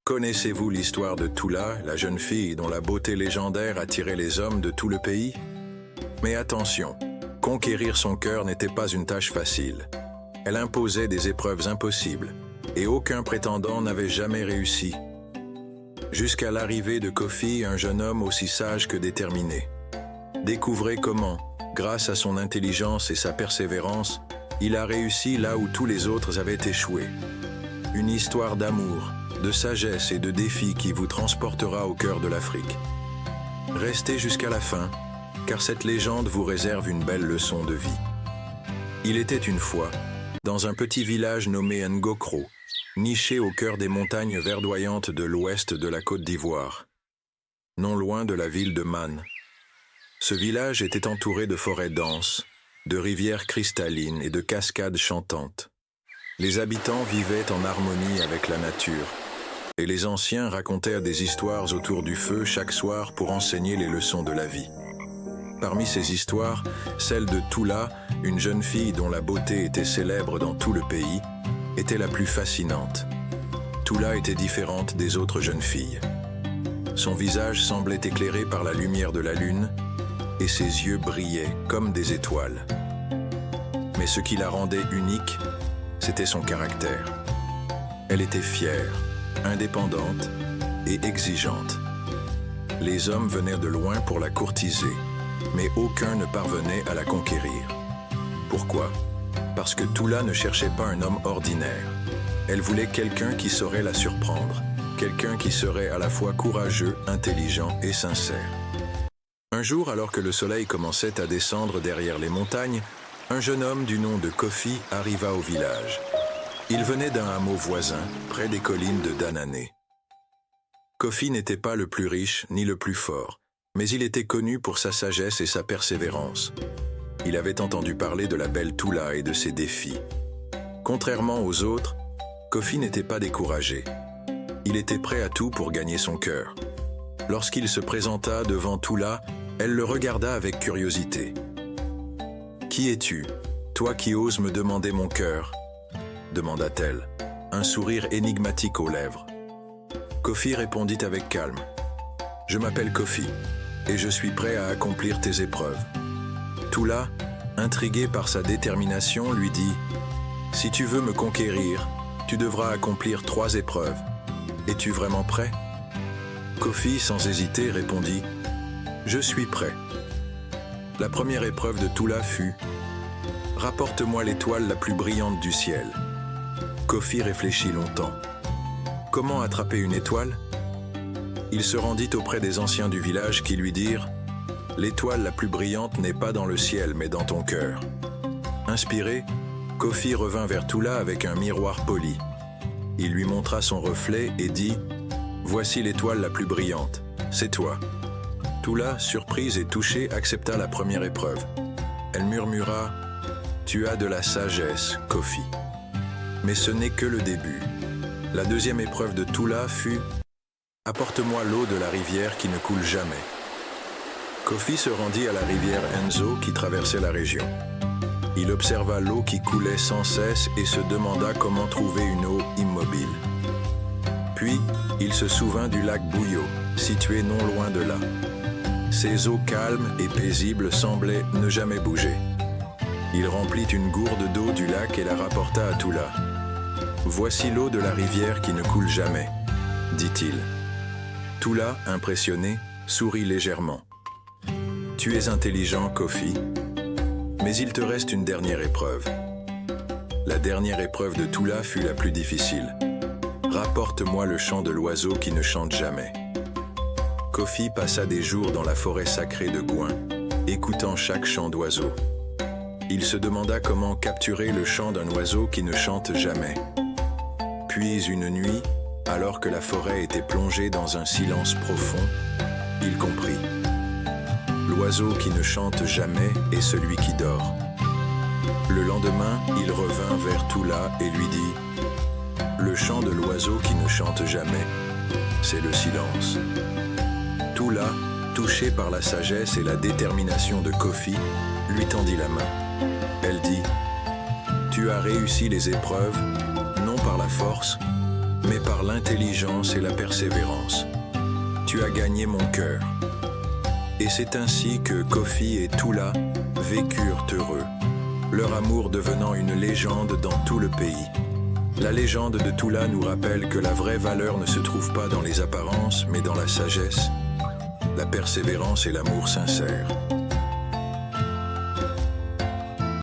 Connaissez-vous l'histoire de Tula, la jeune fille dont la beauté légendaire attirait les hommes de tout le pays? Mais attention, conquérir son cœur n'était pas une tâche facile. Elle imposait des épreuves impossibles, et aucun prétendant n'avait jamais réussi. Jusqu'à l'arrivée de Kofi, un jeune homme aussi sage que déterminé. Découvrez comment, grâce à son intelligence et sa persévérance, il a réussi là où tous les autres avaient échoué. Une histoire d'amour, de sagesse et de défi qui vous transportera au cœur de l'Afrique. Restez jusqu'à la fin, car cette légende vous réserve une belle leçon de vie. Il était une fois, dans un petit village nommé Ngokro, niché au cœur des montagnes verdoyantes de l'ouest de la Côte d'Ivoire, non loin de la ville de Man. Ce village était entouré de forêts denses, de rivières cristallines et de cascades chantantes. Les habitants vivaient en harmonie avec la nature, et les anciens racontèrent des histoires autour du feu chaque soir pour enseigner les leçons de la vie. Parmi ces histoires, celle de Tula, une jeune fille dont la beauté était célèbre dans tout le pays, était la plus fascinante. Tula était différente des autres jeunes filles. Son visage semblait éclairé par la lumière de la lune, et ses yeux brillaient comme des étoiles. Mais ce qui la rendait unique, c'était son caractère. Elle était fière, indépendante et exigeante. Les hommes venaient de loin pour la courtiser, mais aucun ne parvenait à la conquérir. Pourquoi? Parce que Tula ne cherchait pas un homme ordinaire. Elle voulait quelqu'un qui saurait la surprendre, quelqu'un qui serait à la fois courageux, intelligent et sincère. Un jour, alors que le soleil commençait à descendre derrière les montagnes, un jeune homme du nom de Kofi arriva au village. Il venait d'un hameau voisin, près des collines de Danané. Kofi n'était pas le plus riche ni le plus fort, mais il était connu pour sa sagesse et sa persévérance. Il avait entendu parler de la belle Tula et de ses défis. Contrairement aux autres, Kofi n'était pas découragé. Il était prêt à tout pour gagner son cœur. Lorsqu'il se présenta devant Tula, elle le regarda avec curiosité. « Qui es-tu, toi qui oses me demander mon cœur ?» demanda-t-elle, un sourire énigmatique aux lèvres. Kofi répondit avec calme. « Je m'appelle Kofi, et je suis prêt à accomplir tes épreuves. » Tula, intrigué par sa détermination, lui dit « Si tu veux me conquérir, tu devras accomplir 3 épreuves. Es-tu vraiment prêt ?» Kofi, sans hésiter, répondit « Je suis prêt. » La première épreuve de Tula fut « Rapporte-moi l'étoile la plus brillante du ciel. » Kofi réfléchit longtemps. Comment attraper une étoile? Il se rendit auprès des anciens du village qui lui dirent « L'étoile la plus brillante n'est pas dans le ciel, mais dans ton cœur. » Inspiré, Kofi revint vers Tula avec un miroir poli. Il lui montra son reflet et dit « Voici l'étoile la plus brillante, c'est toi. » Tula, surprise et touchée, accepta la première épreuve. Elle murmura « Tu as de la sagesse, Kofi. » Mais ce n'est que le début. La deuxième épreuve de Tula fut « Apporte-moi l'eau de la rivière qui ne coule jamais. » Kofi se rendit à la rivière Enzo qui traversait la région. Il observa l'eau qui coulait sans cesse et se demanda comment trouver une eau immobile. Puis, il se souvint du lac Bouyo, situé non loin de là. Ses eaux calmes et paisibles semblaient ne jamais bouger. Il remplit une gourde d'eau du lac et la rapporta à Tula. « Voici l'eau de la rivière qui ne coule jamais, » dit-il. Tula, impressionné, sourit légèrement. « Tu es intelligent, Kofi, mais il te reste une dernière épreuve. » La dernière épreuve de Tula fut la plus difficile. « Rapporte-moi le chant de l'oiseau qui ne chante jamais. » Kofi passa des jours dans la forêt sacrée de Gouin, écoutant chaque chant d'oiseau. Il se demanda comment capturer le chant d'un oiseau qui ne chante jamais. Puis une nuit, alors que la forêt était plongée dans un silence profond, il comprit. L'oiseau qui ne chante jamais est celui qui dort. Le lendemain, il revint vers Tula et lui dit « Le chant de l'oiseau qui ne chante jamais, c'est le silence. » Tula, touché par la sagesse et la détermination de Kofi, lui tendit la main. Elle dit « Tu as réussi les épreuves, non par la force, mais par l'intelligence et la persévérance. Tu as gagné mon cœur. Et c'est ainsi que Kofi et Tula vécurent heureux, leur amour devenant une légende dans tout le pays. La légende de Tula nous rappelle que la vraie valeur ne se trouve pas dans les apparences, mais dans la sagesse, la persévérance et l'amour sincère.